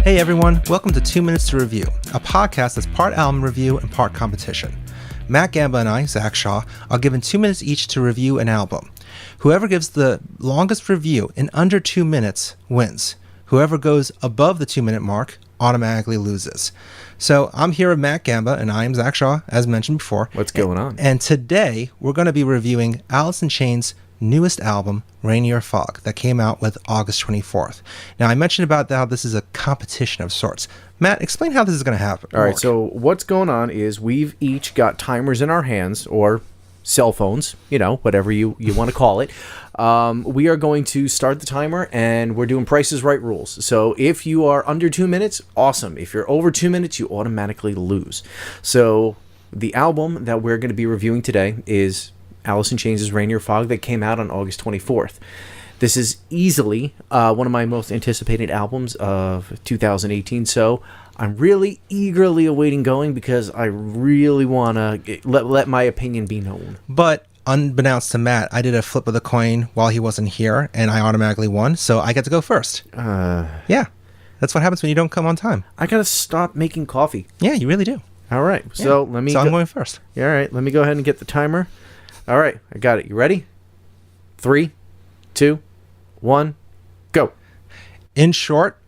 Hey everyone, welcome to 2 Minutes to Review, a podcast that's part album review and part competition. Matt Gamba and I, Zach Shaw, are given 2 minutes each to review an album. Whoever gives the longest review in under 2 minutes wins. Whoever goes above the 2-minute mark automatically loses. So I'm here with Matt Gamba and I am Zach Shaw, as mentioned before. What's going on? And today we're going to be reviewing Alice in Chains' newest album, Rainier Fog, that came out with August 24th. Now, I mentioned about how this is a competition of sorts. Matt, explain how this is going to happen. All right, so what's going on is we've each got timers in our hands, or cell phones, whatever you want to call it. We are going to start the timer, and we're doing Price is Right rules. So if you are under 2 minutes, awesome. If you're over 2 minutes, you automatically lose. So the album that we're going to be reviewing today is Alice in Chains' Rainier Fog that came out on August 24th. This is easily one of my most anticipated albums of 2018, so I'm really eagerly awaiting going because I really want to let my opinion be known. But unbeknownst to Matt, I did a flip of the coin while he wasn't here, and I automatically won, so I get to go first. Yeah, that's what happens when you don't come on time. I gotta stop making coffee. Yeah, you really do. All right, so let me... So I'm going first. Yeah, all right, let me go ahead and get the timer. All right, I got it. You ready? 3, 2, 1, go. In short,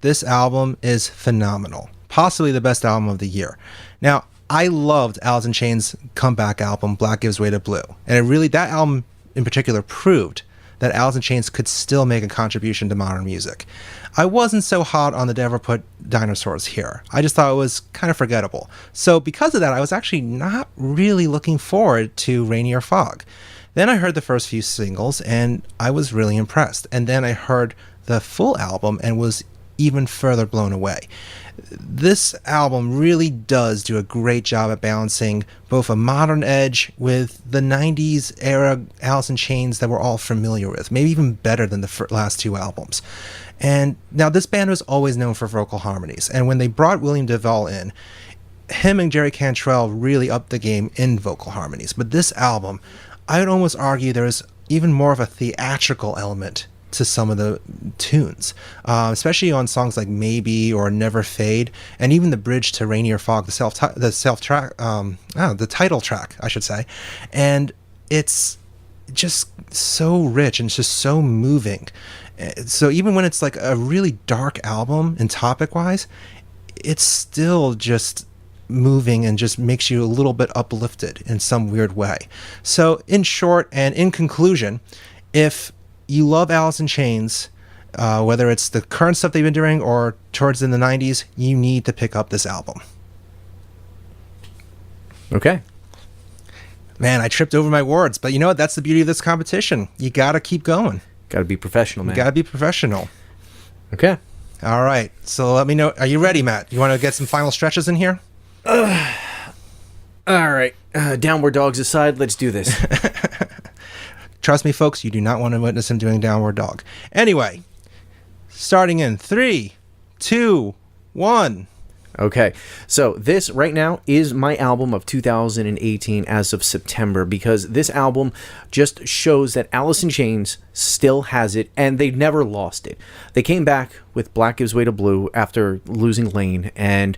this album is phenomenal. Possibly the best album of the year. Now, I loved Alice in Chains' comeback album, Black Gives Way to Blue. And that album in particular proved that Alice in Chains could still make a contribution to modern music. I wasn't so hot on the Never Put Dinosaurs here. I just thought it was kind of forgettable. So because of that, I was actually not really looking forward to Rainier Fog. Then I heard the first few singles and I was really impressed. And then I heard the full album and was even further blown away. This album really does do a great job at balancing both a modern edge with the 90s era Alice in Chains that we're all familiar with, maybe even better than the last two albums. And now this band was always known for vocal harmonies, and when they brought William DeVoe in, him and Jerry Cantrell really upped the game in vocal harmonies. But this album, I would almost argue there's even more of a theatrical element to some of the tunes, especially on songs like Maybe or Never Fade, and even the bridge to Rainier Fog, the title track, I should say. And it's just so rich and it's just so moving. So even when it's like a really dark album and topic wise, it's still just moving and just makes you a little bit uplifted in some weird way. So in short and in conclusion, if you love Alice in Chains, whether it's the current stuff they've been doing or towards in the 90s, you need to pick up this album. Okay. Man, I tripped over my words, but you know what? That's the beauty of this competition. You got to keep going. Got to be professional, man. You got to be professional. Okay. All right. So let me know. Are you ready, Matt? You want to get some final stretches in here? All right. Downward dogs aside, let's do this. Trust me, folks, you do not want to witness him doing Downward Dog. Anyway, starting in 3, 2, 1. Okay, so this right now is my album of 2018 as of September, because this album just shows that Alice in Chains still has it, and they've never lost it. They came back with Black Gives Way to Blue after losing Lane, and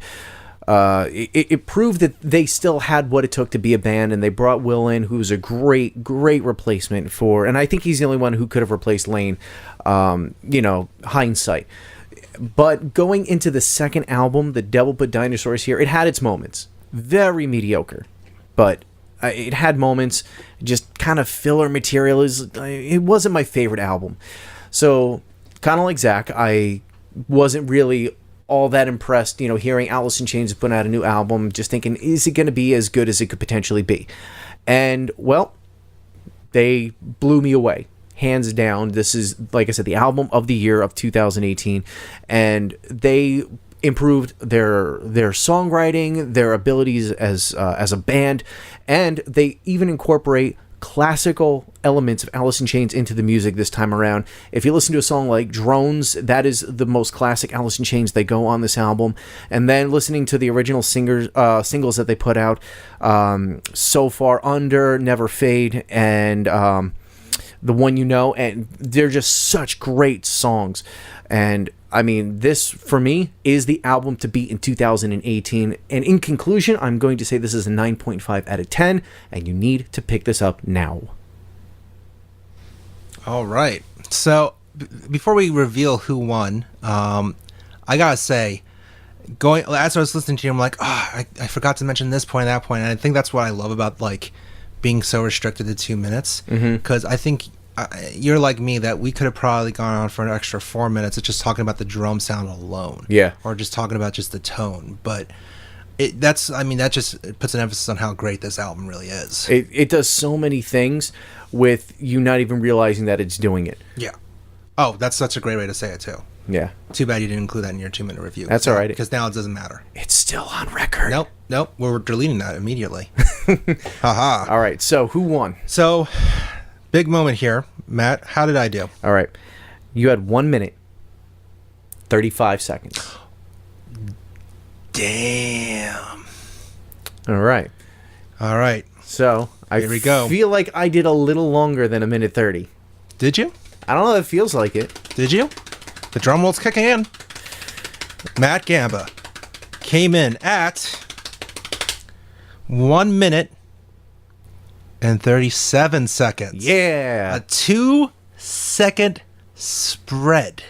it proved that they still had what it took to be a band, and they brought Will in, who's a great replacement for, and I think he's the only one who could have replaced Lane, hindsight. But going into the second album, The Devil Put Dinosaurs here, it had its moments. Very mediocre. But it had moments, just kind of filler material. It wasn't my favorite album. So, kind of like Zach, I wasn't really all that impressed, hearing Alice in Chains put out a new album, just thinking, is it going to be as good as it could potentially be? And, well, they blew me away. Hands down, this is, like I said, the album of the year of 2018, and they improved their songwriting, their abilities as a band, and they even incorporate classical elements of Alice in Chains into the music this time around. If you listen to a song like Drones, that is the most classic Alice in Chains they go on this album. And then listening to the original singles that they put out, So Far Under, Never Fade, and The One You Know, and they're just such great songs. And I mean, this, for me, is the album to beat in 2018. And in conclusion, I'm going to say this is a 9.5 out of 10, and you need to pick this up now. All right. So, before we reveal who won, I gotta say, as I was listening to you, I'm like, I forgot to mention this point and that point. And I think that's what I love about, like, being so restricted to 2 minutes. Because I think you're like me, that we could have probably gone on for an extra 4 minutes of just talking about the drum sound alone. Yeah. Or just talking about just the tone. But that just puts an emphasis on how great this album really is. It does so many things with you not even realizing that it's doing it. Yeah. Oh, that's such a great way to say it, too. Yeah. Too bad you didn't include that in your 2-minute review. That's all right. Because now it doesn't matter. It's still on record. Nope. We're deleting that immediately. Haha. All right. So who won? So, big moment here. Matt, how did I do? All right. You had 1 minute, 35 seconds. Damn. All right. So Here we go. feel like I did a little longer than a minute 30. Did you? I don't know if it feels like it. Did you? The drum roll's kicking in. Matt Gamba came in at 1 minute and 37 seconds. Yeah. A 2-second spread.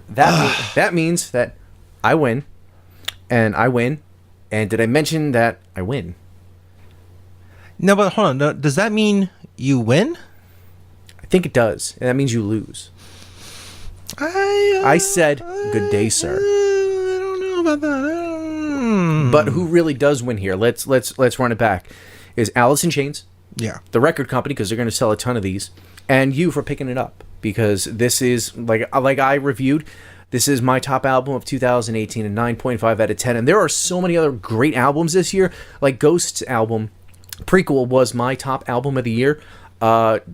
That means that I win, and I win, and did I mention that I win? No, but hold on. No, does that mean you win? I think it does, and that means you lose. I said, good day, sir. I don't know about that. But who really does win here? Let's run it back. Is Alice in Chains, Yeah. the record company, because they're going to sell a ton of these, and you for picking it up, because this is, like I reviewed, this is my top album of 2018, a 9.5 out of 10, and there are so many other great albums this year. Like Ghost's album, Prequel, was my top album of the year,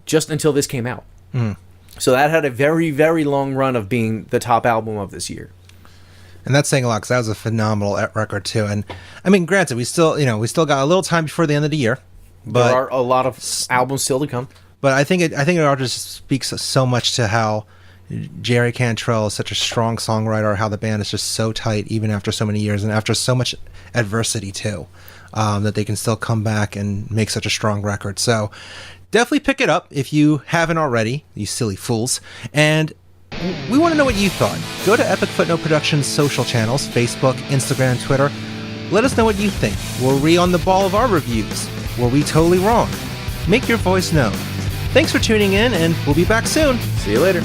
just until this came out. So that had a very, very long run of being the top album of this year. And that's saying a lot, because that was a phenomenal record too. And I mean, granted, we still got a little time before the end of the year, but There are a lot of albums still to come. But I think it all just speaks so much to how Jerry Cantrell is such a strong songwriter, how the band is just so tight even after so many years and after so much adversity too, that they can still come back and make such a strong record. So definitely pick it up if you haven't already, you silly fools. And we want to know what you thought. Go to Epic Footnote Productions social channels, Facebook, Instagram, and Twitter. Let us know what you think. Were we on the ball of our reviews? Were we totally wrong? Make your voice known. Thanks for tuning in, and we'll be back soon. See you later.